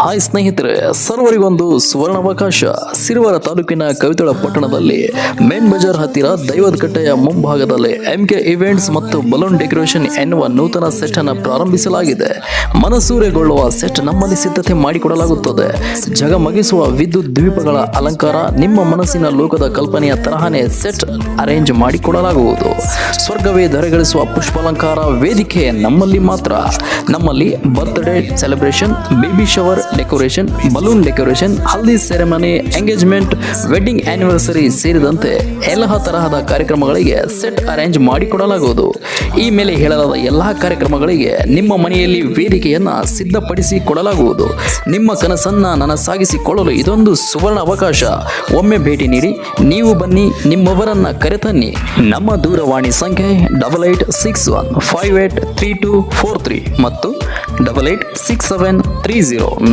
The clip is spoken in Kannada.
ಹಾಯ್ ಸ್ನೇಹಿತರೆ, ಸರ್ವರಿಗೊಂದು ಸುವರ್ಣಾವಕಾಶ. ಸಿರುವಾರ ತಾಲೂಕಿನ ಕವಿತಳ ಪಟ್ಟಣದಲ್ಲಿ ಮೇನ್ ಬಜಾರ್ ಹತ್ತಿರ ದೈವದಕಟ್ಟೆಯ ಮುಂಭಾಗದಲ್ಲಿ ಎಂಕೆ ಇವೆಂಟ್ಸ್ ಮತ್ತು ಬಲೂನ್ ಡೆಕೋರೇಷನ್ ಎನ್ನುವ ನೂತನ ಸೆಟ್ ಅನ್ನು ಪ್ರಾರಂಭಿಸಲಾಗಿದೆ. ಮನಸೂರೆಗೊಳ್ಳುವ ಸೆಟ್ ನಮ್ಮಲ್ಲಿ ಸಿದ್ಧತೆ ಮಾಡಿಕೊಡಲಾಗುತ್ತದೆ. ಜಗಮಗಿಸುವ ವಿದ್ಯುತ್ ದ್ವೀಪಗಳ ಅಲಂಕಾರ, ನಿಮ್ಮ ಮನಸ್ಸಿನ ಲೋಕದ ಕಲ್ಪನೆಯ ತರಹನೇ ಸೆಟ್ ಅರೇಂಜ್ ಮಾಡಿಕೊಡಲಾಗುವುದು. ಸ್ವರ್ಗವೇ ಧರೆಗಳಿಸುವ ಪುಷ್ಪಾಲಂಕಾರ ವೇದಿಕೆ ನಮ್ಮಲ್ಲಿ ಮಾತ್ರ. ನಮ್ಮಲ್ಲಿ birthday celebration, baby shower decoration, balloon decoration, haldi ceremony, engagement, wedding anniversary ಸೇರಿದಂತೆ ಎಲ್ಲ ತರಹದ ಕಾರ್ಯಕ್ರಮಗಳಿಗೆ ಸೆಟ್ ಅರೇಂಜ್ ಮಾಡಿಕೊಡಲಾಗುವುದು. ಈ ಮೇಲೆ ಹೇಳಲಾದ ಎಲ್ಲಾ ಕಾರ್ಯಕ್ರಮಗಳಿಗೆ ನಿಮ್ಮ ಮನೆಯಲ್ಲಿ ವೇದಿಕೆಯನ್ನ ಸಿದ್ಧಪಡಿಸಿ ಕೊಡಲಾಗುವುದು. ನಿಮ್ಮ ಕನಸನ್ನ ನನಸಾಗಿಸಿಕೊಳ್ಳಲು ಇದೊಂದು ಸುವರ್ಣ ಅವಕಾಶ. ಒಮ್ಮೆ ಭೇಟಿ ನೀಡಿ, ನೀವು ಬನ್ನಿ, ನಿಮ್ಮವರನ್ನ ಕರೆತನ್ನಿ. ನಮ್ಮ ದೂರವಾಣಿ ಸಂಖ್ಯೆ 8861583243 ಮತ್ತು 8867309648.